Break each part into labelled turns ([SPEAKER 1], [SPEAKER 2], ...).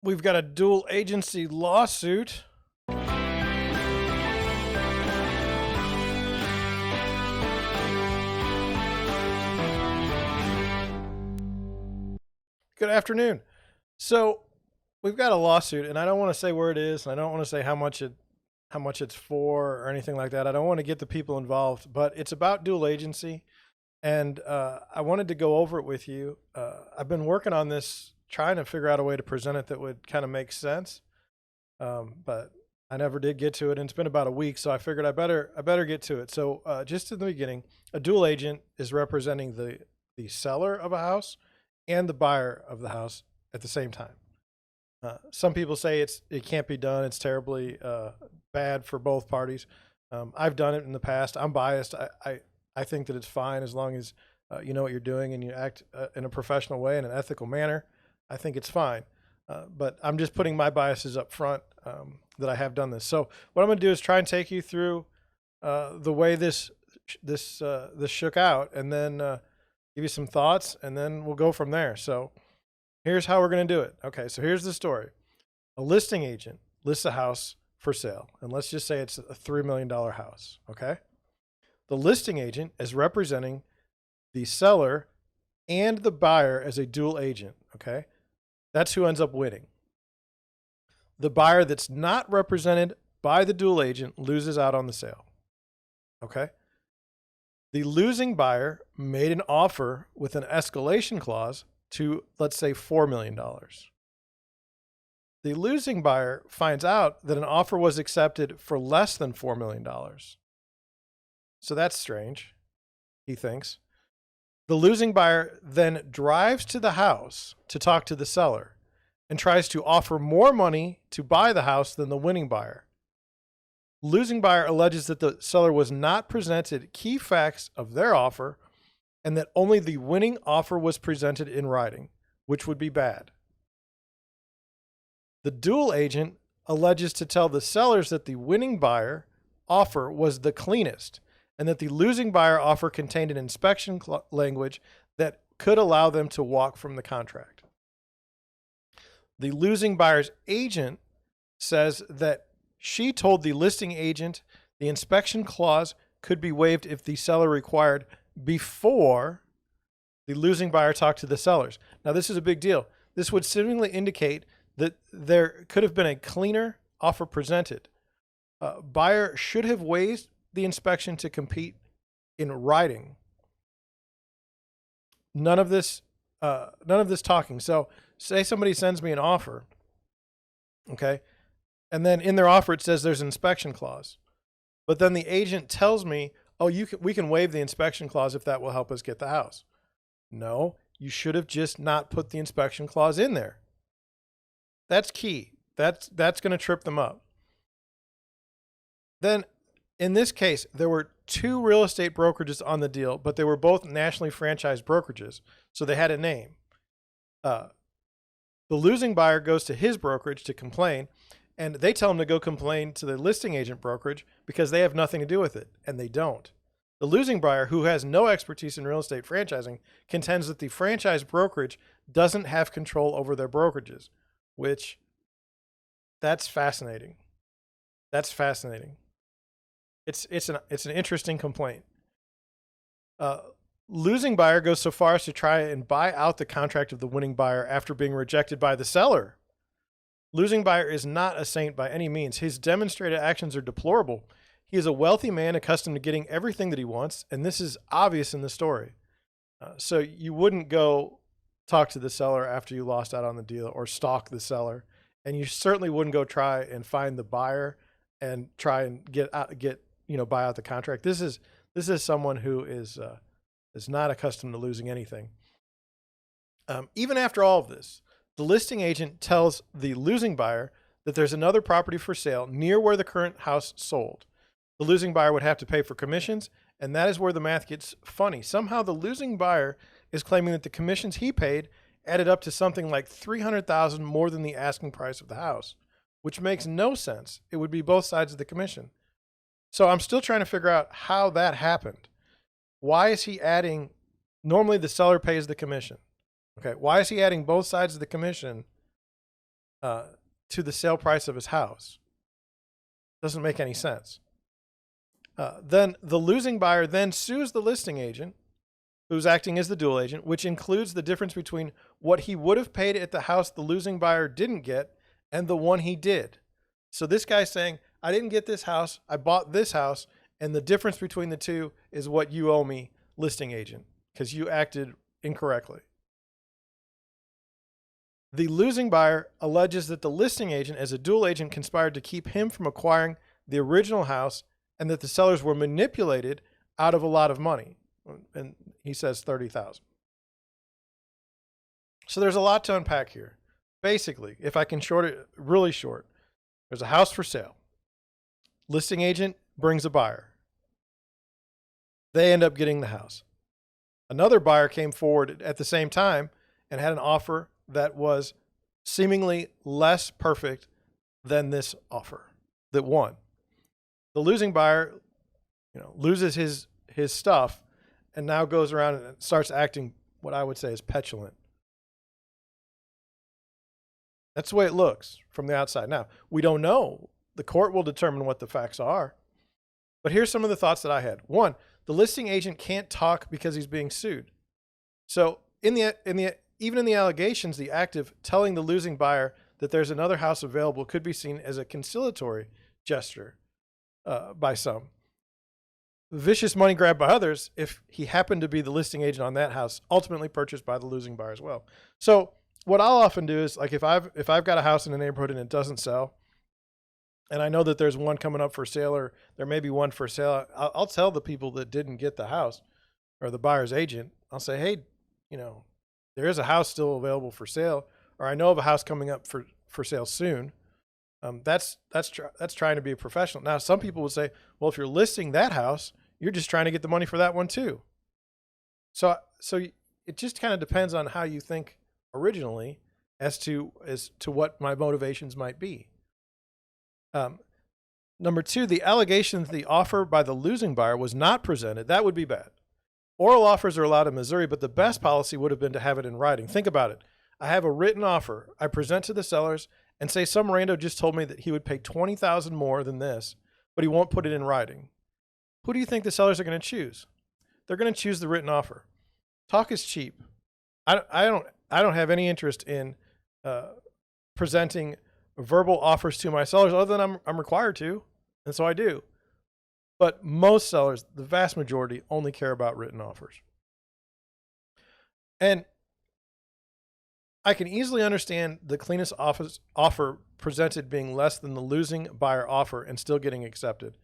[SPEAKER 1] We've got a dual agency lawsuit. Good afternoon. So we've got a lawsuit, and I don't want to say where it is, and I don't want to say how much it's for or anything like that. I don't want to get the people involved, but it's about dual agency, and I wanted to go over it with you. I've been working on this, trying to figure out a way to present it that would kind of make sense, but I never did get to it, and it's been about a week, so I figured I better get to it. So just in the beginning, a dual agent is representing the seller of a house and the buyer of the house at the same time. Some people say it can't be done. It's terribly bad for both parties. I've done it in the past. I'm biased. I think that it's fine as long as you know what you're doing and you act in a professional way, in an ethical manner. I think it's fine. But I'm just putting my biases up front that I have done this. So what I'm going to do is try and take you through the way this shook out, and then give you some thoughts, and then we'll go from there. So here's how we're going to do it. Okay, so here's the story. A listing agent lists a house for sale, and let's just say it's a $3 million house, okay? The listing agent is representing the seller and the buyer as a dual agent, okay? That's who ends up winning. The buyer that's not represented by the dual agent loses out on the sale, okay? The losing buyer made an offer with an escalation clause to, let's say, $4 million. The losing buyer finds out that an offer was accepted for less than $4 million. So that's strange, he thinks. The losing buyer then drives to the house to talk to the seller and tries to offer more money to buy the house than the winning buyer. Losing buyer alleges that the seller was not presented key facts of their offer and that only the winning offer was presented in writing, which would be bad. The dual agent alleges to tell the sellers that the winning buyer offer was the cleanest and that the losing buyer offer contained an inspection language that could allow them to walk from the contract. The losing buyer's agent says that she told the listing agent the inspection clause could be waived if the seller required before the losing buyer talked to the sellers. Now, this is a big deal. This would seemingly indicate that there could have been a cleaner offer presented. Buyer should have waived the inspection to compete in writing. None of this talking. So say somebody sends me an offer, okay? And then in their offer, it says there's an inspection clause. But then the agent tells me, oh, we can waive the inspection clause if that will help us get the house. No, you should have just not put the inspection clause in there. That's key. That's going to trip them up. Then in this case, there were two real estate brokerages on the deal, but they were both nationally franchised brokerages, so they had a name. The losing buyer goes to his brokerage to complain, and they tell him to go complain to the listing agent brokerage because they have nothing to do with it, and they don't. The losing buyer, who has no expertise in real estate franchising, contends that the franchise brokerage doesn't have control over their brokerages, which that's fascinating. That's fascinating. It's an interesting complaint. Losing buyer goes so far as to try and buy out the contract of the winning buyer after being rejected by the seller. Losing buyer is not a saint by any means. His demonstrated actions are deplorable. He is a wealthy man accustomed to getting everything that he wants, and this is obvious in the story. So you wouldn't go talk to the seller after you lost out on the deal or stalk the seller, and you certainly wouldn't go try and find the buyer and try and buy out the contract. This is someone who is not accustomed to losing anything. Even after all of this, the listing agent tells the losing buyer that there's another property for sale near where the current house sold. The losing buyer would have to pay for commissions, and that is where the math gets funny. Somehow the losing buyer is claiming that the commissions he paid added up to something like $300,000 more than the asking price of the house, which makes no sense. It would be both sides of the commission. So I'm still trying to figure out how that happened. Why is he adding? Normally the seller pays the commission. Okay, why is he adding both sides of the commission to the sale price of his house. Doesn't make any sense. Then the losing buyer then sues the listing agent, who's acting as the dual agent, which includes the difference between what he would have paid at the house the losing buyer didn't get and the one he did. So this guy's saying, I didn't get this house, I bought this house, and the difference between the two is what you owe me, listing agent, because you acted incorrectly. The losing buyer alleges that the listing agent, as a dual agent, conspired to keep him from acquiring the original house and that the sellers were manipulated out of a lot of money. And he says $30,000. So there's a lot to unpack here. Basically, if I can short it really short, there's a house for sale. Listing agent brings a buyer. They end up getting the house. Another buyer came forward at the same time and had an offer that was seemingly less perfect than this offer that won. The losing buyer, loses his stuff and now goes around and starts acting what I would say is petulant. That's the way it looks from the outside. Now, we don't know. The court will determine what the facts are. But here's some of the thoughts that I had. One, the listing agent can't talk because he's being sued. So even in the allegations, the act of telling the losing buyer that there's another house available could be seen as a conciliatory gesture by some. Vicious money grab by others if he happened to be the listing agent on that house, ultimately purchased by the losing buyer as well. So what I'll often do is, like, if I've got a house in a neighborhood and it doesn't sell, and I know that there's one coming up for sale, or there may be one for sale, I'll tell the people that didn't get the house, or the buyer's agent, I'll say, hey, there is a house still available for sale, or I know of a house coming up for sale soon. That's trying to be a professional. Now, some people would say, well, if you're listing that house, you're just trying to get the money for that one too. So it just kind of depends on how you think originally as to what my motivations might be. Number two, the allegation that the offer by the losing buyer was not presented, that would be bad. Oral offers are allowed in Missouri, but the best policy would have been to have it in writing. Think about it. I have a written offer. I present to the sellers and say some rando just told me that he would pay $20,000 more than this, but he won't put it in writing. Who do you think the sellers are going to choose? They're going to choose the written offer. Talk is cheap. I don't have any interest in presenting verbal offers to my sellers other than I'm required to, and so I do. But most sellers, the vast majority, only care about written offers. And I can easily understand the cleanest offer presented being less than the losing buyer offer and still getting accepted.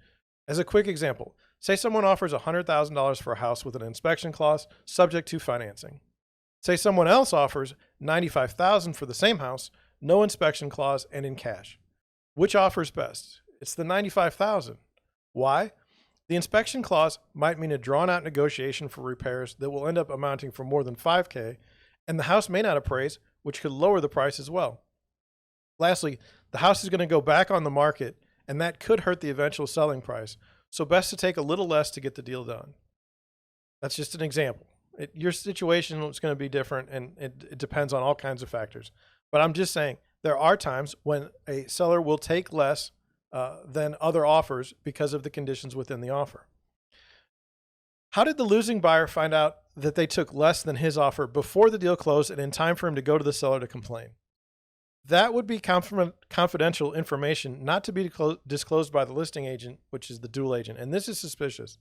[SPEAKER 1] As a quick example, say someone offers $100,000 for a house with an inspection clause subject to financing. Say someone else offers $95,000 for the same house, no inspection clause, and in cash. Which offer is best? It's the $95,000. Why? The inspection clause might mean a drawn-out negotiation for repairs that will end up amounting for more than $5,000, and the house may not appraise, which could lower the price as well. Lastly, the house is going to go back on the market, and that could hurt the eventual selling price, so best to take a little less to get the deal done. That's just an example. Your situation is going to be different, and it depends on all kinds of factors. But I'm just saying there are times when a seller will take less than other offers because of the conditions within the offer. How did the losing buyer find out that they took less than his offer before the deal closed and in time for him to go to the seller to complain? That would be confidential information not to be disclosed by the listing agent, which is the dual agent. And this is suspicious.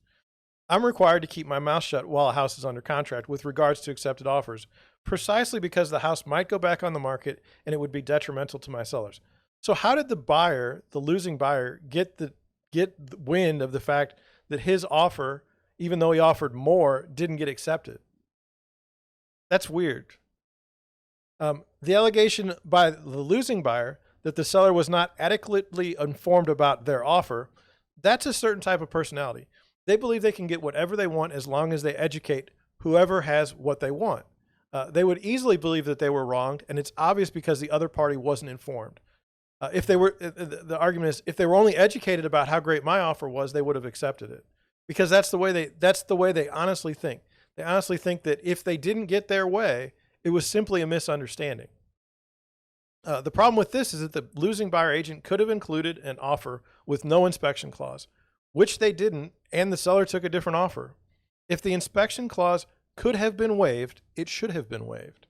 [SPEAKER 1] I'm required to keep my mouth shut while a house is under contract with regards to accepted offers, precisely because the house might go back on the market and it would be detrimental to my sellers. So how did the buyer, the losing buyer, get the wind of the fact that his offer, even though he offered more, didn't get accepted? That's weird. The allegation by the losing buyer that the seller was not adequately informed about their offer, that's a certain type of personality. They believe they can get whatever they want as long as they educate whoever has what they want. They would easily believe that they were wronged, and it's obvious because the other party wasn't informed. The argument is, if they were only educated about how great my offer was, they would have accepted it, because that's the way they honestly think. They honestly think that if they didn't get their way, it was simply a misunderstanding. The problem with this is that the losing buyer agent could have included an offer with no inspection clause, which they didn't, and the seller took a different offer. If the inspection clause could have been waived, it should have been waived.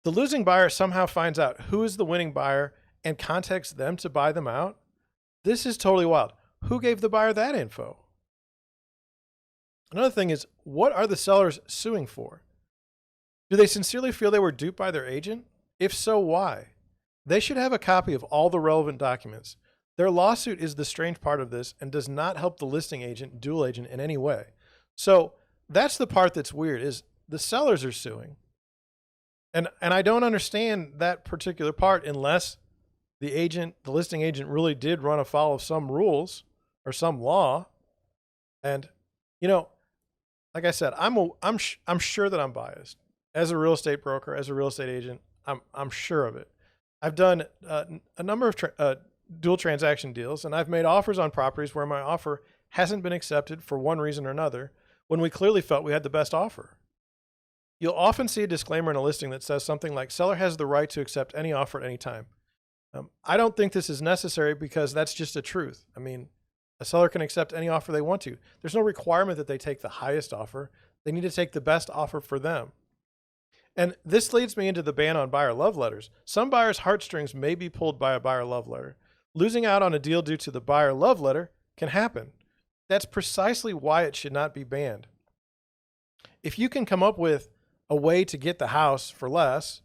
[SPEAKER 1] The losing buyer somehow finds out who is the winning buyer and contacts them to buy them out. This is totally wild. Who gave the buyer that info? Another thing is, what are the sellers suing for? Do they sincerely feel they were duped by their agent? If so, why? They should have a copy of all the relevant documents. Their lawsuit is the strange part of this and does not help the listing agent, dual agent in any way. So that's the part that's weird, is the sellers are suing. And I don't understand that particular part unless the listing agent really did run afoul of some rules or some law. And, you know, like I said, I'm sure that I'm biased. As a real estate broker, as a real estate agent, I'm sure of it. I've done a number of dual transaction deals, and I've made offers on properties where my offer hasn't been accepted for one reason or another when we clearly felt we had the best offer. You'll often see a disclaimer in a listing that says something like, seller has the right to accept any offer at any time. I don't think this is necessary because that's just the truth. I mean, a seller can accept any offer they want to. There's no requirement that they take the highest offer. They need to take the best offer for them. And this leads me into the ban on buyer love letters. Some buyers' heartstrings may be pulled by a buyer love letter. Losing out on a deal due to the buyer love letter can happen. That's precisely why it should not be banned. If you can come up with a way to get the house for less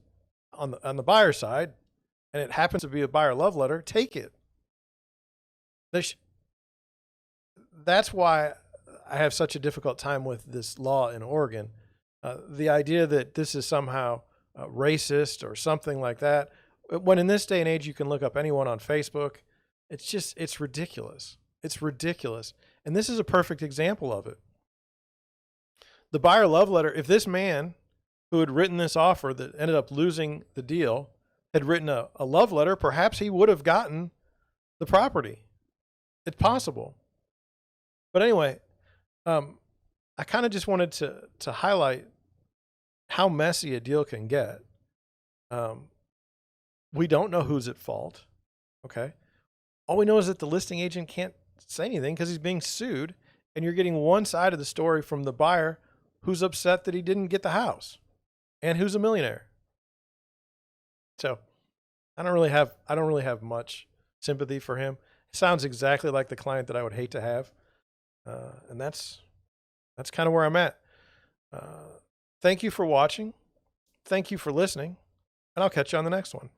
[SPEAKER 1] on the buyer side, and it happens to be a buyer love letter, take it. That's why I have such a difficult time with this law in Oregon. The idea that this is somehow racist or something like that, when in this day and age you can look up anyone on Facebook, it's ridiculous. It's ridiculous. And this is a perfect example of it. The buyer love letter, if this man who had written this offer that ended up losing the deal had written a love letter, perhaps he would have gotten the property. It's possible. But anyway, I kind of just wanted to highlight how messy a deal can get. We don't know who's at fault. Okay. All we know is that the listing agent can't say anything because he's being sued, and you're getting one side of the story from the buyer who's upset that he didn't get the house and who's a millionaire. So I don't really have much sympathy for him. It sounds exactly like the client that I would hate to have. And that's kind of where I'm at. Thank you for watching. Thank you for listening, and I'll catch you on the next one.